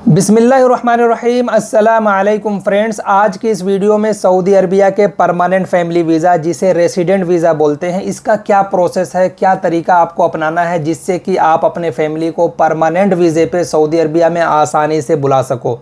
बिस्मिल्लाहिर्रहमानिर्रहीम अस्सलाम वालेकुम फ्रेंड्स। आज की इस वीडियो में सऊदी अरबिया के परमानेंट फैमिली वीज़ा जिसे रेसिडेंट वीज़ा बोलते हैं, इसका क्या प्रोसेस है, क्या तरीका आपको अपनाना है जिससे कि आप अपने फैमिली को परमानेंट वीज़े पे सऊदी अरबिया में आसानी से बुला सको।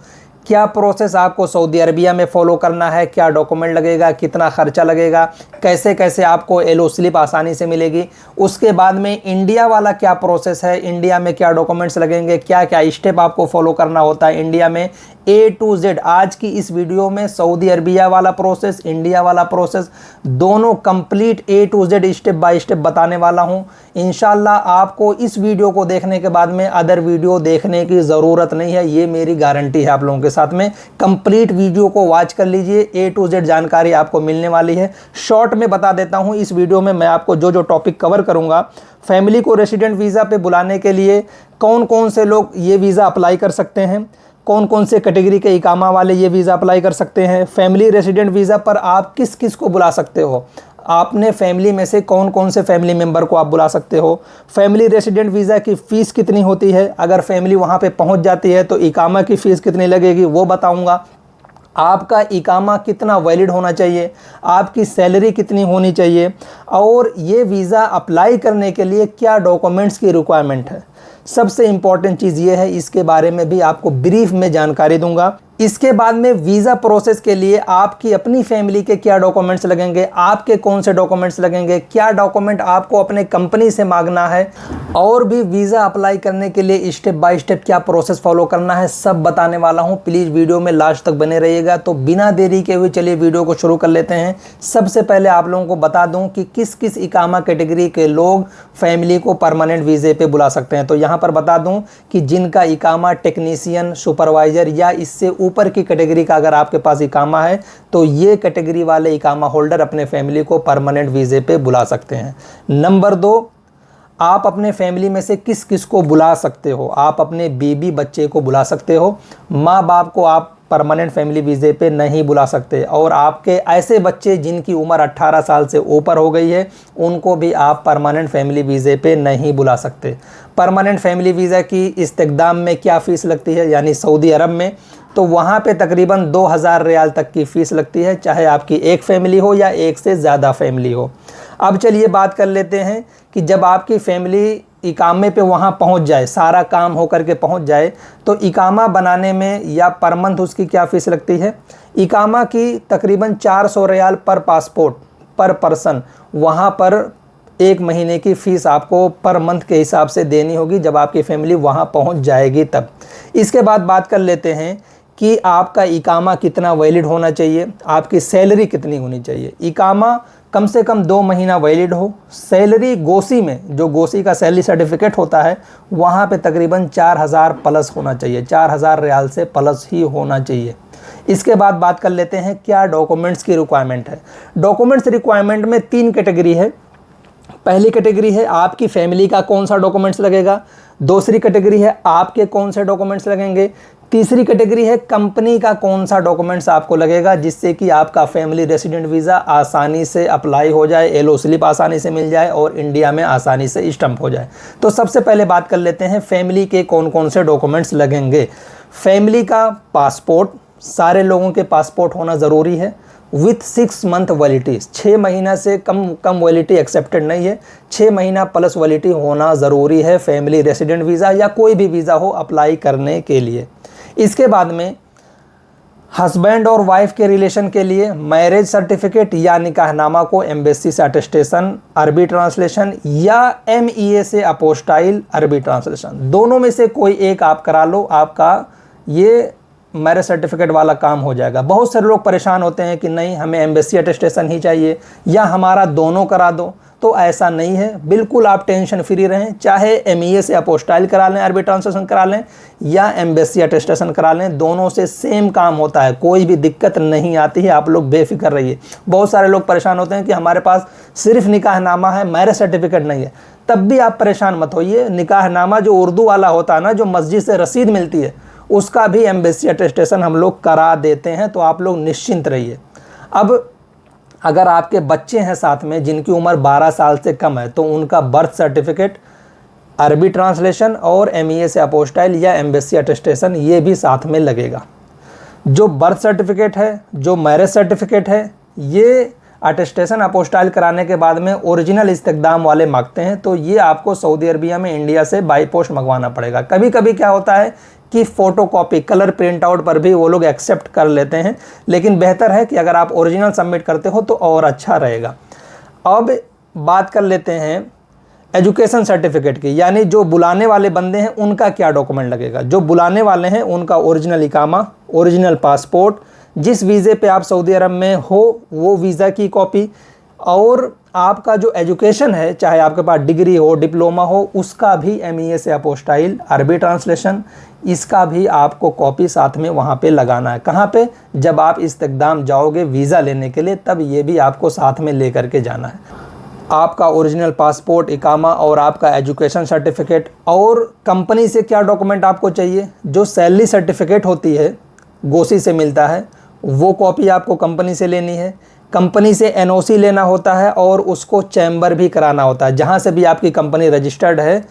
क्या प्रोसेस आपको सऊदी अरबिया में फ़ॉलो करना है, क्या डॉक्यूमेंट लगेगा, कितना ख़र्चा लगेगा, कैसे कैसे आपको एलओ स्लिप आसानी से मिलेगी। उसके बाद में इंडिया वाला क्या प्रोसेस है, इंडिया में क्या डॉक्यूमेंट्स लगेंगे, क्या क्या स्टेप आपको फॉलो करना होता है इंडिया में, ए टू जेड आज की इस वीडियो में सऊदी अरबिया वाला प्रोसेस, इंडिया वाला प्रोसेस, दोनों complete A to Z step by step बताने वाला हूं। इंशाल्लाह आपको इस वीडियो को देखने के बाद में अदर वीडियो देखने की ज़रूरत नहीं है, ये मेरी गारंटी है आप लोगों के साथ में। कंप्लीट वीडियो को वॉच कर लीजिए, ए टू जेड जानकारी आपको मिलने वाली है। शॉर्ट में बता देता हूँ, इस वीडियो में मैं आपको जो जो टॉपिक कवर करूँगा, फैमिली को रेसिडेंट वीज़ा पे बुलाने के लिए कौन कौन से लोग ये वीज़ा अप्लाई कर सकते हैं, कौन कौन से कैटेगरी के इकामा वाले ये वीज़ा अप्लाई कर सकते हैं, फैमिली रेसिडेंट वीज़ा पर आप किस किस को बुला सकते हो, आपने फैमिली में से कौन कौन से फैमिली मेंबर को आप बुला सकते हो, फैमिली रेसिडेंट वीज़ा की फ़ीस कितनी होती है, अगर फैमिली वहाँ पे पहुँच जाती है तो इकामा की फ़ीस कितनी लगेगी वो बताऊँगा, आपका इकामा कितना वैलिड होना चाहिए, आपकी सैलरी कितनी होनी चाहिए, और ये वीज़ा अप्लाई करने के लिए क्या डॉक्यूमेंट्स की रिक्वायरमेंट है। सबसे इम्पॉर्टेंट चीज़ ये है, इसके बारे में भी आपको ब्रीफ में जानकारी दूंगा। इसके बाद में वीज़ा प्रोसेस के लिए आपकी अपनी फैमिली के क्या डॉक्यूमेंट्स लगेंगे, आपके कौन से डॉक्यूमेंट्स लगेंगे, क्या डॉक्यूमेंट आपको अपने कंपनी से मांगना है, और भी वीज़ा अप्लाई करने के लिए स्टेप बाय स्टेप क्या प्रोसेस फॉलो करना है, सब बताने वाला हूं। प्लीज़ वीडियो में लास्ट तक बने रहिएगा। तो बिना देरी के हुए चलिए वीडियो को शुरू कर लेते हैं। सबसे पहले आप लोगों को बता दूँ कि किस किस इकामा कैटेगरी के लोग फैमिली को परमानेंट वीज़े पर बुला सकते हैं। तो यहाँ पर बता दूँ कि जिनका इकामा टेक्नीशियन, सुपरवाइज़र या इससे ऊपर की कैटेगरी का अगर आपके पास इकामा है तो ये कैटेगरी वाले इकामा होल्डर अपने फैमिली को परमानेंट वीज़े पे बुला सकते हैं। नंबर 2, आप अपने फैमिली में से किस किस को बुला सकते हो। आप अपने बीबी बच्चे को बुला सकते हो, माँ बाप को आप परमानेंट फैमिली वीज़े पे नहीं बुला सकते, और आपके ऐसे बच्चे जिनकी उम्र 18 साल से ऊपर हो गई है उनको भी आप परमानेंट फैमिली वीज़े पे नहीं बुला सकते। परमानेंट फैमिली वीज़ा की इस्तेक़दाम में क्या फ़ीस लगती है, यानी सऊदी अरब में, तो वहाँ पे तकरीबन 2000 रियाल तक की फ़ीस लगती है, चाहे आपकी एक फैमिली हो या एक से ज़्यादा फैमिली हो। अब चलिए बात कर लेते हैं कि जब आपकी फैमिली इकामे पे वहाँ पहुँच जाए, सारा काम हो करके पहुँच जाए, तो इकामा बनाने में या पर मंथ उसकी क्या फ़ीस लगती है। इकामा की तकरीबन 400 रियाल पर पासपोर्ट पर पर्सन, वहाँ पर एक महीने की फ़ीस आपको पर मंथ के हिसाब से देनी होगी जब आपकी फैमिली वहाँ पहुँच जाएगी तब। इसके बाद बात कर लेते हैं कि आपका इकामा कितना वैलिड होना चाहिए, आपकी सैलरी कितनी होनी चाहिए। इकामा कम से कम 2 महीना वैलिड हो। सैलरी गोसी में, जो गोसी का सैलरी सर्टिफिकेट होता है, वहाँ पे तकरीबन 4000 प्लस होना चाहिए, 4000 रियाल से प्लस ही होना चाहिए। इसके बाद बात कर लेते हैं क्या डॉक्यूमेंट्स की रिक्वायरमेंट है। डॉक्यूमेंट्स रिक्वायरमेंट में 3 कैटेगरी है। पहली कैटेगरी है आपकी फैमिली का कौन सा डॉक्यूमेंट्स लगेगा, दूसरी कैटेगरी है आपके कौन से डॉक्यूमेंट्स लगेंगे, तीसरी कैटेगरी है कंपनी का कौन सा डॉक्यूमेंट्स आपको लगेगा जिससे कि आपका फैमिली रेसिडेंट वीज़ा आसानी से अप्लाई हो जाए, एलओ स्लिप आसानी से मिल जाए और इंडिया में आसानी से स्टम्प हो जाए। तो सबसे पहले बात कर लेते हैं फैमिली के कौन कौन से डॉक्यूमेंट्स लगेंगे। फैमिली का पासपोर्ट, सारे लोगों के पासपोर्ट होना ज़रूरी है विथ 6 मंथ वैलिडिटी। 6 महीना से कम वैलिडिटी एक्सेप्टेड नहीं है, 6 महीना प्लस वैलिडिटी होना ज़रूरी है फैमिली रेसिडेंट वीज़ा या कोई भी वीज़ा हो अप्लाई करने के लिए। इसके बाद में हस्बैंड और वाइफ के रिलेशन के लिए मैरिज सर्टिफिकेट या निकाहनामा को एम्बेसी से अटेस्टेशन अरबी ट्रांसलेशन या MEA से अपोस्टाइल अरबी ट्रांसलेशन, दोनों में से कोई एक आप करा लो, आपका ये मैरिज सर्टिफिकेट वाला काम हो जाएगा। बहुत सारे लोग परेशान होते हैं कि नहीं हमें एम्बेसी अटेस्टेशन ही चाहिए या हमारा दोनों करा दो, तो ऐसा नहीं है। बिल्कुल आप टेंशन फ्री रहें, चाहे MEA से अपोस्टाइल करा लें, अरबी ट्रांसलेशन करा लें या एम्बेसी अटेस्टेशन करा लें, दोनों से सेम काम होता है, कोई भी दिक्कत नहीं आती है, आप लोग बेफिक्र रहिए। बहुत सारे लोग परेशान होते हैं कि हमारे पास सिर्फ निकाहनामा है, मैरिज सर्टिफिकेट नहीं है, तब भी आप परेशान मत होइए। निकाहनामा जो उर्दू वाला होता है ना, जो मस्जिद से रसीद मिलती है, उसका भी एम्बेसी अटेस्टेशन हम लोग करा देते हैं, तो आप लोग निश्चिंत रहिए। अब अगर आपके बच्चे हैं साथ में जिनकी उम्र 12 साल से कम है तो उनका बर्थ सर्टिफिकेट अरबी ट्रांसलेशन और MEA से अपोस्टाइल या एम्बेसी अटेस्टेशन ये भी साथ में लगेगा। जो बर्थ सर्टिफिकेट है, जो मैरिज सर्टिफिकेट है, ये अटेस्टेशन अपोस्टाइल कराने के बाद में ओरिजिनल इस्तेक़दाम वाले मांगते हैं, तो ये आपको सऊदी अरबिया में इंडिया से बाई पोस्ट मंगवाना पड़ेगा। कभी कभी क्या होता है कि फ़ोटोकॉपी कलर प्रिंट आउट पर भी वो लोग एक्सेप्ट कर लेते हैं, लेकिन बेहतर है कि अगर आप ओरिजिनल सबमिट करते हो तो और अच्छा रहेगा। अब बात कर लेते हैं एजुकेशन सर्टिफिकेट की, यानी जो बुलाने वाले बंदे हैं उनका क्या डॉक्यूमेंट लगेगा। जो बुलाने वाले हैं उनका ओरिजिनल इकामा, ओरिजिनल पासपोर्ट, जिस वीज़े पे आप सऊदी अरब में हो वो वीज़ा की कॉपी, और आपका जो एजुकेशन है, चाहे आपके पास डिग्री हो, डिप्लोमा हो, उसका भी MEA से अपोस्टाइल अरबी ट्रांसलेशन, इसका भी आपको कॉपी साथ में वहाँ पे लगाना है। कहाँ पे? जब आप इस्तेक़दाम जाओगे वीज़ा लेने के लिए, तब ये भी आपको साथ में ले करके जाना है। आपका ओरिजिनल पासपोर्ट, इकामा और आपका एजुकेशन सर्टिफिकेट। और कंपनी से क्या डॉक्यूमेंट आपको चाहिए? जो सैलरी सर्टिफिकेट होती है, गोसी से मिलता है, वो कॉपी आपको कंपनी से लेनी है। कंपनी से NOC लेना होता है और उसको चैम्बर भी कराना होता है। जहाँ से भी आपकी कंपनी रजिस्टर्ड है,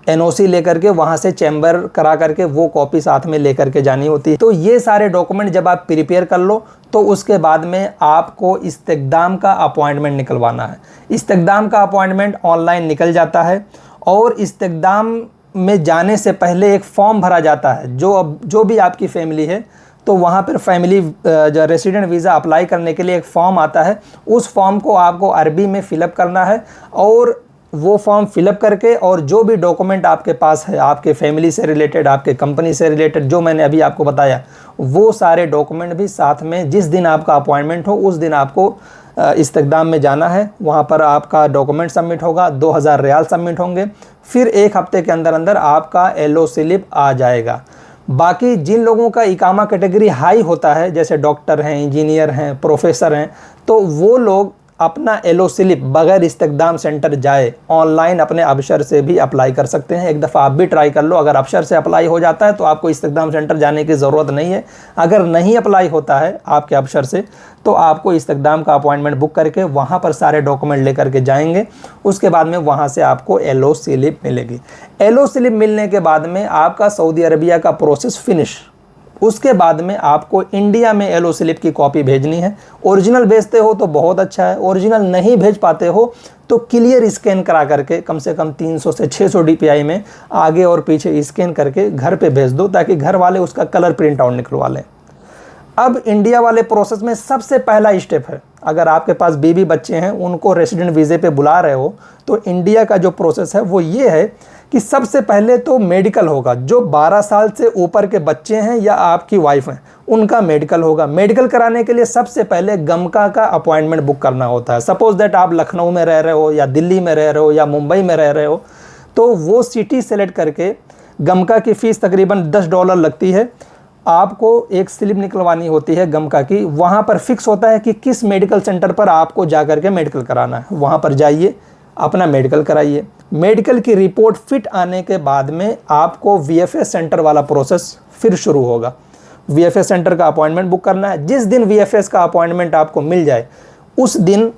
NOC लेकर के वहाँ से चैम्बर करा करके वो कॉपी साथ में लेकर के जानी होती है। तो ये सारे डॉक्यूमेंट जब आप प्रिपेयर कर लो तो उसके बाद में आपको इस्तेक़दाम का अपॉइंटमेंट निकलवाना है। इस्तेक़दाम का अपॉइंटमेंट ऑनलाइन निकल जाता है और इस्तेक़दाम में जाने से पहले एक फॉर्म भरा जाता है। जो भी आपकी फैमिली है तो वहाँ पर फैमिली रेसिडेंट वीज़ा अप्लाई करने के लिए एक फ़ॉर्म आता है। उस फॉर्म को आपको अरबी में फ़िलअप करना है और वो फॉर्म फिलअप करके और जो भी डॉक्यूमेंट आपके पास है, आपके फैमिली से रिलेटेड, आपके कंपनी से रिलेटेड, जो मैंने अभी आपको बताया, वो सारे डॉक्यूमेंट भी साथ में, जिस दिन आपका अपॉइंटमेंट हो उस दिन आपको इस्तेक़दाम में जाना है। वहाँ पर आपका डॉक्यूमेंट सबमिट होगा, 2000 रियाल सबमिट होंगे, फिर 1 हफ्ते के अंदर अंदर आपका LO स्लिप आ जाएगा। बाकी जिन लोगों का इकामा कैटेगरी हाई होता है, जैसे डॉक्टर हैं, इंजीनियर हैं, प्रोफेसर हैं, तो वो लोग अपना LO स्लिप बगैर इस्तेक़दाम सेंटर जाए ऑनलाइन अपने अबशर से भी अप्लाई कर सकते हैं। एक दफ़ा आप भी ट्राई कर लो, अगर अबशर से अप्लाई हो जाता है तो आपको इस्तेक़दाम सेंटर जाने की ज़रूरत नहीं है। अगर नहीं अप्लाई होता है आपके अबशर से तो आपको इस्तेक़दाम का अपॉइंटमेंट बुक करके वहाँ पर सारे डॉक्यूमेंट लेकर के जाएंगे। उसके बाद में वहाँ से आपको LO स्लिप मिलेगी। LO स्लिप मिलने के बाद में आपका सऊदी अरबिया का प्रोसेस फिनिश। उसके बाद में आपको इंडिया में LO स्लिप की कॉपी भेजनी है। ओरिजिनल भेजते हो तो बहुत अच्छा है, ओरिजिनल नहीं भेज पाते हो तो क्लियर स्कैन करा करके कम से कम 300 से 600 DPI में आगे और पीछे स्कैन करके घर पे भेज दो, ताकि घर वाले उसका कलर प्रिंट आउट निकलवा लें। अब इंडिया वाले प्रोसेस में सबसे पहला स्टेप है, अगर आपके पास बीवी बच्चे हैं, उनको रेसिडेंट वीज़े पे बुला रहे हो, तो इंडिया का जो प्रोसेस है वो ये है कि सबसे पहले तो मेडिकल होगा। जो 12 साल से ऊपर के बच्चे हैं या आपकी वाइफ हैं, उनका मेडिकल होगा। मेडिकल कराने के लिए सबसे पहले गमका का अपॉइंटमेंट बुक करना होता है। सपोज़ दैट आप लखनऊ में रह रहे हो या दिल्ली में रह रहे हो या मुंबई में रह रहे हो, तो वो सिटी सेलेक्ट करके गमका की फ़ीस तकरीबन $10 लगती है। आपको एक स्लिप निकलवानी होती है गमका की, वहाँ पर फिक्स होता है कि किस मेडिकल सेंटर पर आपको जा कर के मेडिकल कराना है। वहाँ पर जाइए, अपना मेडिकल कराइए। मेडिकल की रिपोर्ट फिट आने के बाद में आपको VFS सेंटर वाला प्रोसेस फिर शुरू होगा। VFS सेंटर का अपॉइंटमेंट बुक करना है। जिस दिन VFS का अपॉइंटमेंट आपको मिल जाए उस दिन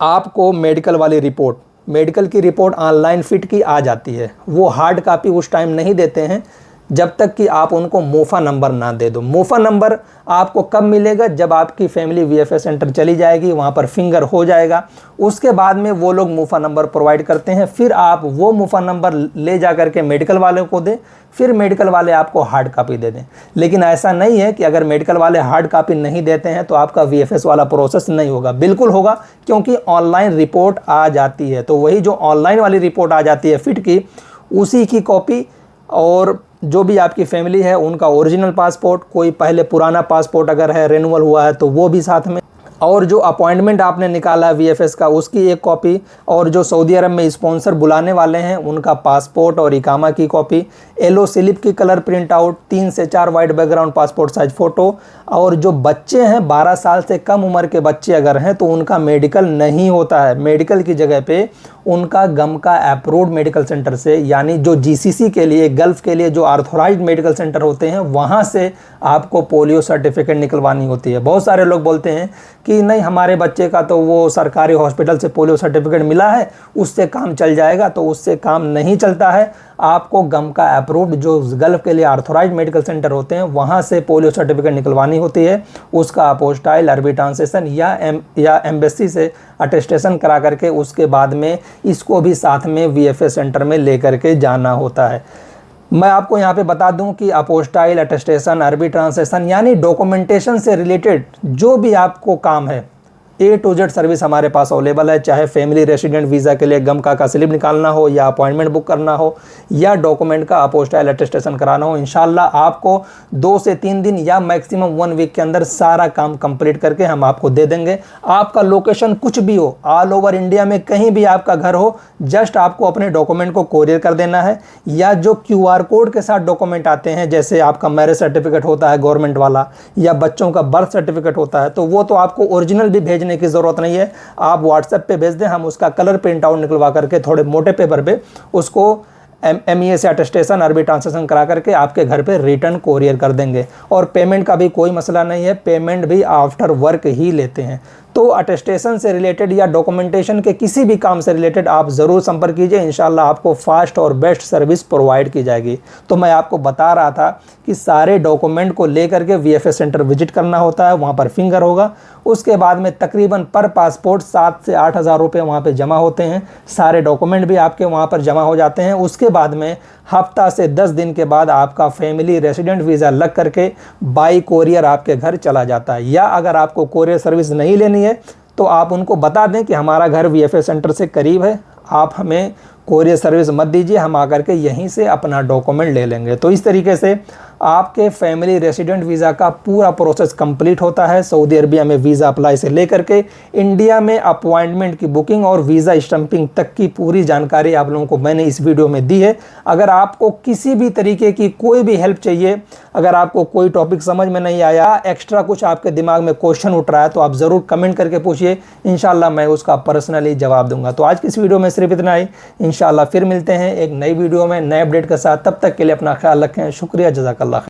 आपको मेडिकल वाली रिपोर्ट, मेडिकल की रिपोर्ट ऑनलाइन फिट की आ जाती है। वो हार्ड कापी उस टाइम नहीं देते हैं जब तक कि आप उनको मोफा नंबर ना दे दो। मोफा नंबर आपको कब मिलेगा? जब आपकी फैमिली VFS सेंटर चली जाएगी, वहाँ पर फिंगर हो जाएगा, उसके बाद में वो लोग मोफा नंबर प्रोवाइड करते हैं। फिर आप वो मोफा नंबर ले जा करके मेडिकल वाले को दें, फिर मेडिकल वाले आपको हार्ड कापी दे दें। लेकिन ऐसा नहीं है कि अगर मेडिकल वाले हार्ड कापी नहीं देते हैं तो आपका VFS वाला प्रोसेस नहीं होगा। बिल्कुल होगा, क्योंकि ऑनलाइन रिपोर्ट आ जाती है। तो वही जो ऑनलाइन वाली रिपोर्ट आ जाती है फिट की, उसी की कॉपी, और जो भी आपकी फैमिली है उनका ओरिजिनल पासपोर्ट, कोई पहले पुराना पासपोर्ट अगर है रिन्यूअल हुआ है तो वो भी साथ में, और जो अपॉइंटमेंट आपने निकाला है VFS का उसकी एक कॉपी, और जो सऊदी अरब में स्पॉन्सर बुलाने वाले हैं उनका पासपोर्ट और इकामा की कॉपी, LO स्लिप की कलर प्रिंट आउट, 3 से 4 white background passport size photo, और जो बच्चे हैं 12 साल से कम उम्र के बच्चे अगर हैं तो उनका मेडिकल नहीं होता है। मेडिकल की जगह पे उनका गम का अप्रूव्ड मेडिकल सेंटर से, यानी जो जीसीसी के लिए, गल्फ के लिए जो ऑथराइज्ड मेडिकल सेंटर होते हैं, वहाँ से आपको पोलियो सर्टिफिकेट निकलवानी होती है। बहुत सारे लोग बोलते हैं कि नहीं, हमारे बच्चे का तो वो सरकारी हॉस्पिटल से पोलियो सर्टिफिकेट मिला है, उससे काम चल जाएगा। तो उससे काम नहीं चलता है। आपको गम का अप्रूव्ड जो गल्फ के लिए ऑथराइज्ड मेडिकल सेंटर होते हैं, वहाँ से पोलियो सर्टिफिकेट निकलवानी होती है। उसका अपोस्टाइल, अरबी ट्रांसलेशन या एम्बेसी से अटेस्टेशन करा करके उसके बाद में इसको भी साथ में वीएफएस सेंटर में लेकर के जाना होता है। मैं आपको यहाँ पे बता दूं कि अपोस्टाइल, अटेस्टेशन, अरबी ट्रांसलेशन यानी डॉक्यूमेंटेशन से रिलेटेड जो भी आपको काम है, A to Z सर्विस हमारे पास अवेलेबल है। चाहे फैमिली रेसिडेंट वीज़ा के लिए गम का स्लिप निकालना हो, या अपॉइंटमेंट बुक करना हो, या डॉक्यूमेंट का अपोस्टाइल अटेस्टेशन कराना हो, इंशाल्लाह आपको 2 से 3 दिन या मैक्सिमम 1 वीक के अंदर सारा काम कंप्लीट करके हम आपको दे देंगे। आपका लोकेशन कुछ भी हो, ऑल ओवर इंडिया में कहीं भी आपका घर हो, जस्ट आपको अपने डॉक्यूमेंट को कोरियर कर देना है। या जो QR कोड के साथ डॉक्यूमेंट आते हैं, जैसे आपका मैरिज सर्टिफिकेट होता है गवर्नमेंट वाला, या बच्चों का बर्थ सर्टिफिकेट होता है, तो वो तो आपको ओरिजिनल भी भेजने की ज़रूरत नहीं है। आप व्हाट्सएप पे भेज दें, हम उसका कलर प्रिंट आउट निकलवा करके थोड़े मोटे पेपर पे उसको MEA से अटेस्टेशन, अरबी ट्रांसलेशन करा करके आपके घर पे रिटर्न कोरियर कर देंगे। और पेमेंट का भी कोई मसला नहीं है, पेमेंट भी आफ्टर वर्क ही लेते हैं। तो अटेस्टेशन से रिलेटेड या डॉक्यूमेंटेशन के किसी भी काम से रिलेटेड आप ज़रूर संपर्क कीजिए, इंशाल्लाह आपको फास्ट और बेस्ट सर्विस प्रोवाइड की जाएगी। तो मैं आपको बता रहा था कि सारे डॉक्यूमेंट को लेकर के वीएफएस सेंटर विजिट करना होता है, वहाँ पर फिंगर होगा। उसके बाद में तकरीबन पर पासपोर्ट 7 से 8 हज़ार रुपये वहाँ पर जमा होते हैं। सारे डॉक्यूमेंट भी आपके वहाँ पर जमा हो जाते हैं। उसके बाद में हफ्ता से 10 दिन के बाद आपका फैमिली रेसिडेंट वीज़ा लग करके बाई कोरियर आपके घर चला जाता है। या अगर आपको कोरियर सर्विस नहीं लेनी है तो आप उनको बता दें कि हमारा घर वीएफएस सेंटर से करीब है, आप हमें कोरियर सर्विस मत दीजिए, हम आकर के यहीं से अपना डॉक्यूमेंट ले लेंगे। तो इस तरीके से आपके फैमिली रेसिडेंट वीज़ा का पूरा प्रोसेस कंप्लीट होता है। सऊदी अरबिया में वीज़ा अप्लाई से लेकर के इंडिया में अपॉइंटमेंट की बुकिंग और वीज़ा स्टैंपिंग तक की पूरी जानकारी आप लोगों को मैंने इस वीडियो में दी है। अगर आपको किसी भी तरीके की कोई भी हेल्प चाहिए, अगर आपको कोई टॉपिक समझ में नहीं आया, एक्स्ट्रा कुछ आपके दिमाग में क्वेश्चन उठ रहा है, तो आप ज़रूर कमेंट करके पूछिए, इंशाल्लाह मैं उसका पर्सनली जवाब दूंगा। तो आज की इस वीडियो में सिर्फ इतना ही। इंशाल्लाह फिर मिलते हैं एक नई वीडियो में नए अपडेट के साथ। तब तक के लिए अपना ख्याल रखें। शुक्रिया, जज़ाकल्लाह।